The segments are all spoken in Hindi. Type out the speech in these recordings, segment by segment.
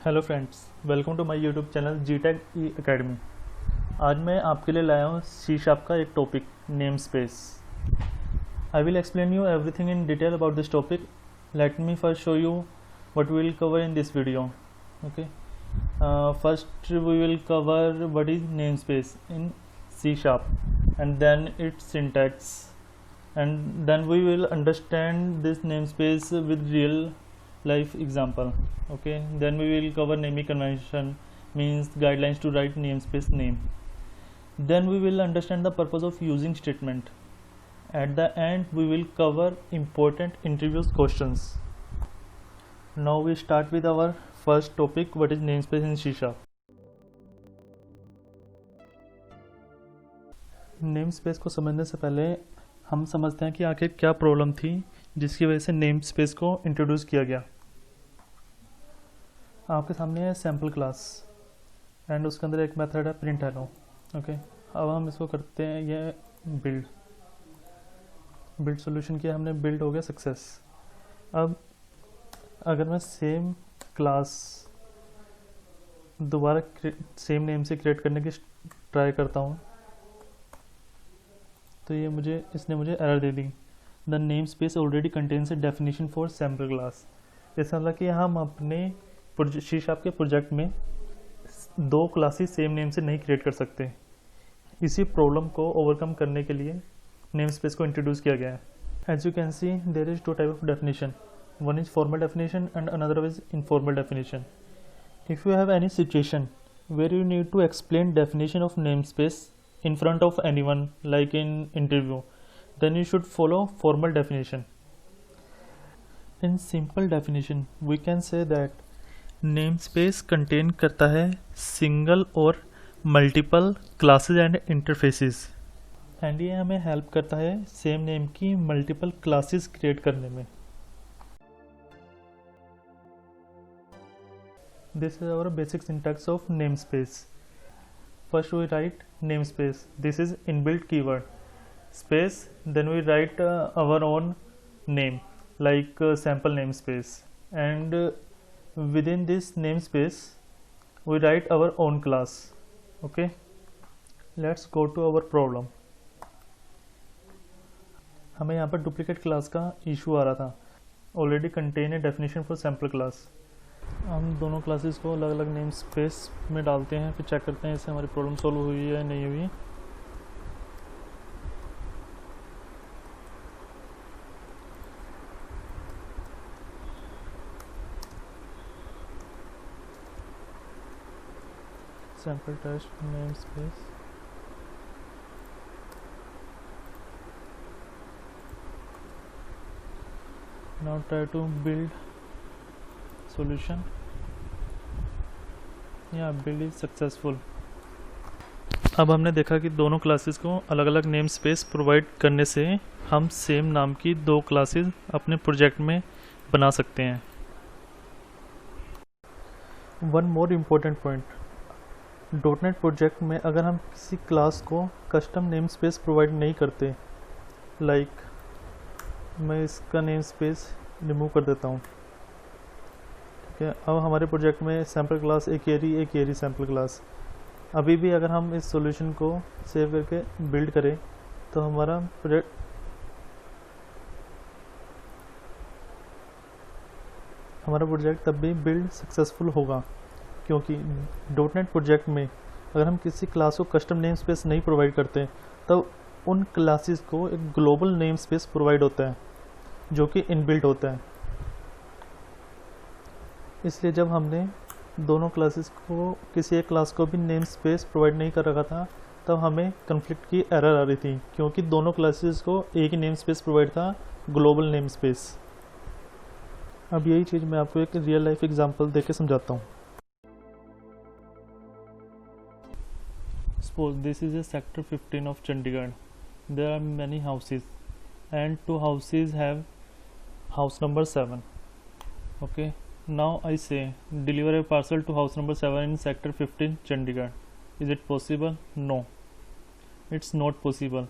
Hello friends, welcome to my YouTube channel G Tech E Academy. आज मैं आपके लिए लाया हूँ सी शार्प का एक topic, namespace. I will explain you everything in detail about this topic. Let me first show you what we will cover in this video. Okay, first we will cover what is namespace in C sharp and then its syntax, and then we will understand this namespace with real life example. Okay, then we will cover naming convention, means guidelines to write namespace name. Then we will understand the purpose of using statement. At the end we will cover important interviews questions. Now we start with our first topic, what is namespace in C Sharp. Namespace को समझने से पहले हम समझते हैं कि आखिर क्या प्रॉब्लम थी जिसकी वजह से नेम स्पेस को इंट्रोड्यूस किया गया। आपके सामने है सैम्पल क्लास एंड उसके अंदर एक मेथड है प्रिंट हेलो। ओके, अब हम इसको करते हैं ये बिल्ड सॉल्यूशन किया हमने, बिल्ड हो गया सक्सेस। अब अगर मैं सेम क्लास दोबारा सेम नेम से क्रिएट करने की ट्राई करता हूँ तो ये इसने मुझे error they the. The name space already contains a definition for sample class. इसका मतलब कि हम अपने सी शार्प के प्रोजेक्ट में दो क्लासेस सेम नेम से नहीं क्रिएट कर सकते। इसी प्रॉब्लम को ओवरकम करने के लिए नेम स्पेस को इंट्रोड्यूस किया गया है। As you can see there is two type of definition, one is formal definition and another is informal definition. If you have any situation where you need to explain definition of namespace in front of anyone, like in interview, then you should follow formal definition. In simple definition we can say that namespace contain करता है single और multiple classes and interfaces, and ये हमें help करता है same name की multiple classes create करने में। This is our basic syntax of namespace. First we write namespace, this is inbuilt keyword, space, then we write our own name like sample namespace, and within this namespace we write our own class. Okay, let's go to our problem. हमें यहाँ पर डुप्लीकेट क्लास का इशू आ रहा था, already contain a definition for sample class. हम दोनों क्लासेस को अलग अलग नेम स्पेस में डालते हैं, फिर चेक करते हैं इससे हमारी प्रॉब्लम सॉल्व हुई है या नहीं हुई। Sample test namespace, now try to build solution. या बिल्ड इज सक्सेसफुल। अब हमने देखा कि दोनों क्लासेस को अलग अलग नेम स्पेस प्रोवाइड करने से हम सेम नाम की दो क्लासेस अपने प्रोजेक्ट में बना सकते हैं। One more important point, dot net project में अगर हम किसी क्लास को कस्टम नेम स्पेस प्रोवाइड नहीं करते, लाइक मैं इसका नेम स्पेस रिमूव कर देता हूँ। अब हमारे प्रोजेक्ट में सैम्पल क्लास एक एरी सैम्पल क्लास। अभी भी अगर हम इस सॉल्यूशन को सेव करके बिल्ड करें तो हमारा प्रोजेक्ट तब भी बिल्ड सक्सेसफुल होगा, क्योंकि डॉटनेट प्रोजेक्ट में अगर हम किसी क्लास को कस्टम नेम स्पेस नहीं प्रोवाइड करते तो उन क्लासेस को एक ग्लोबल नेम स्पेस प्रोवाइड होता है जो कि इनबिल्ट होता है। इसलिए जब हमने दोनों क्लासेस को किसी एक क्लास को भी नेम स्पेस प्रोवाइड नहीं कर रखा था तब हमें कन्फ्लिक्ट की एरर आ रही थी, क्योंकि दोनों क्लासेस को एक ही नेम स्पेस प्रोवाइड था, ग्लोबल नेम स्पेस। अब यही चीज़ मैं आपको एक रियल लाइफ एग्जांपल देके समझाता हूँ। Suppose this is a sector 15 of Chandigarh. There are many houses and 2 houses have house number 7. Okay, now I say deliver a parcel to house number 7 in sector 15 Chandigarh. Is it possible? No, it's not possible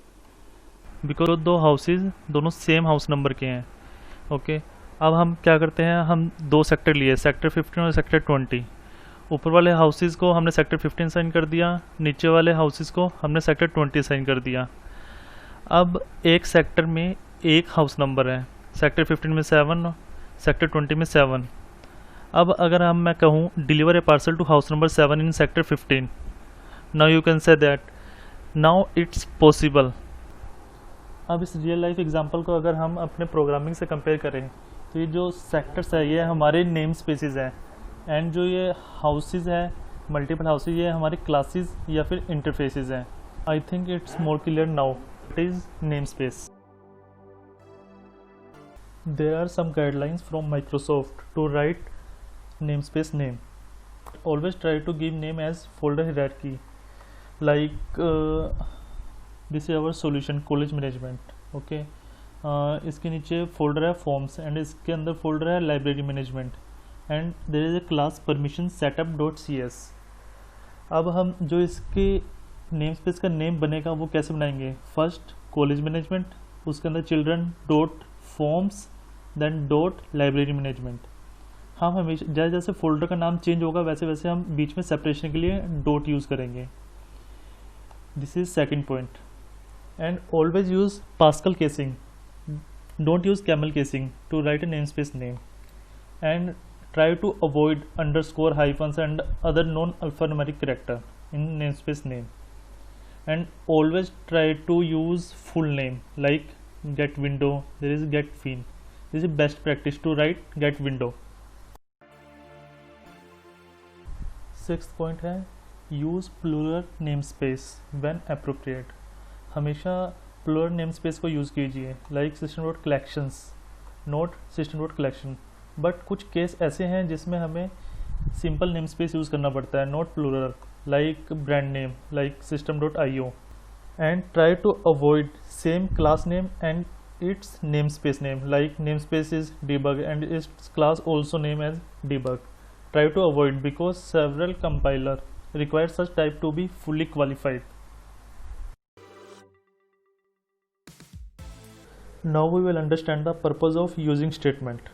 because दो हाउसेज दोनों सेम हाउस नंबर के हैं। ओके, अब हम क्या करते हैं, हम दो सेक्टर लिए, सेक्टर 15 और सेक्टर 20। ऊपर वाले हाउसेस को हमने सेक्टर 15 साइन कर दिया, नीचे वाले हाउसेस को हमने सेक्टर 20 साइन कर दिया। अब एक सेक्टर में एक हाउस नंबर है, सेक्टर 15 में 7, सेक्टर 20 में 7। अब अगर मैं कहूँ deliver a parcel to house number 7 in sector 15, now you can say that now it's possible. अब इस रियल लाइफ एग्जांपल को अगर हम अपने प्रोग्रामिंग से कंपेयर करें तो ये जो सेक्टर्स है ये हमारे नेम स्पेसेस हैं, एंड जो ये हाउसेस है मल्टीपल हाउसेस ये हमारे क्लासेस या फिर इंटरफेसेस हैं। I think it's more clear now. It is name space. There are some guidelines from Microsoft to write namespace name. Always try to give name as folder hierarchy. Like this is our solution college management. Okay. इसके नीचे फोल्डर है फॉर्म्स एंड इसके अंदर फोल्डर है library management and there is a class permission setup.cs। अब हम जो इसके नेम स्पेस का नेम बनेगा वो कैसे बनाएंगे? फर्स्ट कॉलेज मैनेजमेंट, उसके अंदर children dot forms then dot library management. हम हमेशा जैसे जैसे फोल्डर का नाम चेंज होगा वैसे वैसे हम बीच में सेपरेशन के लिए डॉट यूज़ करेंगे। This is second point. And always use Pascal casing, don't use camel casing to write a namespace name and try to avoid underscore hyphens and other non alphanumeric character in namespace name and always try to use full name like get window, there is get fin. This is best practice to write get window. Sixth point है use plural namespace when appropriate. हमेशा plural namespace को यूज़ कीजिए like system.collections, not system.collection. But कुछ केस ऐसे हैं जिसमें हमें सिंपल namespace यूज़ करना पड़ता है, not plural, like brand name, like system.io. And try to avoid same class name and its namespace name, like namespace is debug and its class also name as debug. Try to avoid because several compiler require such type to be fully qualified. Now we will understand the purpose of using statement.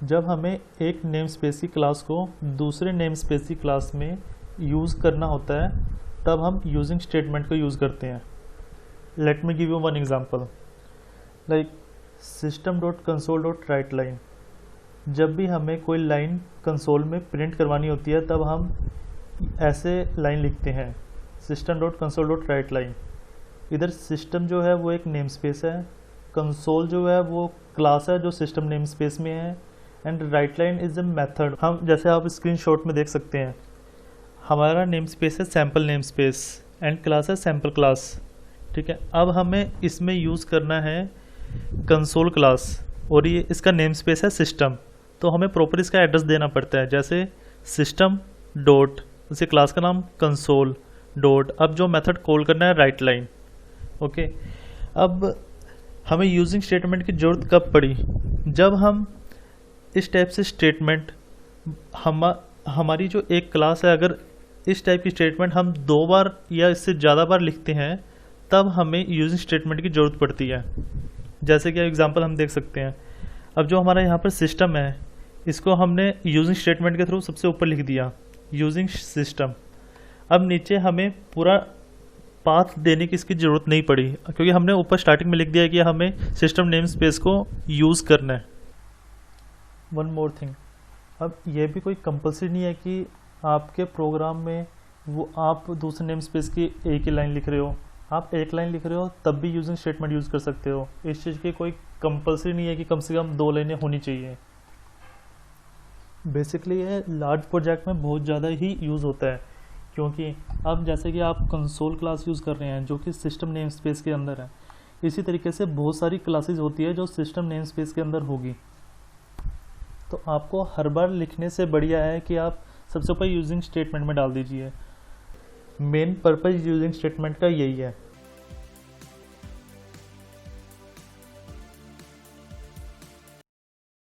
जब हमें एक namespace की क्लास को दूसरे namespace की क्लास में यूज़ करना होता है तब हम यूजिंग स्टेटमेंट को यूज़ करते हैं। Let me give you one example like system.console.writeLine। जब भी हमें कोई लाइन कंसोल में प्रिंट करवानी होती है तब हम ऐसे लाइन लिखते हैं system.console.writeLine। इधर सिस्टम जो है वो एक नेम स्पेस है, कंसोल जो है वो क्लास है जो सिस्टम नेम स्पेस में है and WriteLine is a method. हम जैसे आप स्क्रीनशॉट में देख सकते हैं हमारा नेम स्पेस है sample name space and class है सैम्पल क्लास। ठीक है, अब हमें इसमें यूज़ करना है कंसोल क्लास और ये इसका नेम स्पेस है सिस्टम, तो हमें प्रॉपर इसका एड्रेस देना पड़ता है जैसे सिस्टम डॉट उसे क्लास का नाम कंसोल डॉट। अब जो मेथड कॉल करना है WriteLine। ओके, अब हमें यूजिंग स्टेटमेंट की ज़रूरत कब पड़ी? जब हम इस टाइप से स्टेटमेंट हमारी जो एक क्लास है अगर इस टाइप की स्टेटमेंट हम 2 बार या इससे ज़्यादा बार लिखते हैं तब हमें यूजिंग स्टेटमेंट की ज़रूरत पड़ती है। जैसे कि एग्जांपल हम देख सकते हैं, अब जो हमारा यहाँ पर सिस्टम है इसको हमने यूजिंग स्टेटमेंट के थ्रू सबसे ऊपर लिख दिया यूजिंग सिस्टम। अब नीचे हमें पूरा पाथ देने की इसकी ज़रूरत नहीं पड़ी क्योंकि हमने ऊपर स्टार्टिंग में लिख दिया कि हमें सिस्टम नेम स्पेस को यूज़ करना है। वन मोर थिंग, अब ये भी कोई कंपल्सरी नहीं है कि आपके प्रोग्राम में वो आप दूसरे नेम स्पेस की एक ही लाइन लिख रहे हो, आप एक लाइन लिख रहे हो तब भी यूजिंग स्टेटमेंट यूज़ कर सकते हो। इस चीज़ की कोई कंपल्सरी नहीं है कि कम से कम 2 लाइनें होनी चाहिए। बेसिकली ये लार्ज प्रोजेक्ट में बहुत ज़्यादा ही यूज़ होता है क्योंकि अब जैसे कि आप कंसोल क्लास यूज़ कर रहे हैं जो कि सिस्टम नेम स्पेस के अंदर है, इसी तरीके से बहुत सारी क्लासेस होती है जो सिस्टम नेम स्पेस के अंदर होगी। तो आपको हर बार लिखने से बढ़िया है कि आप सबसे ऊपर यूजिंग स्टेटमेंट में डाल दीजिए। मेन पर्पज़ यूजिंग स्टेटमेंट का यही है।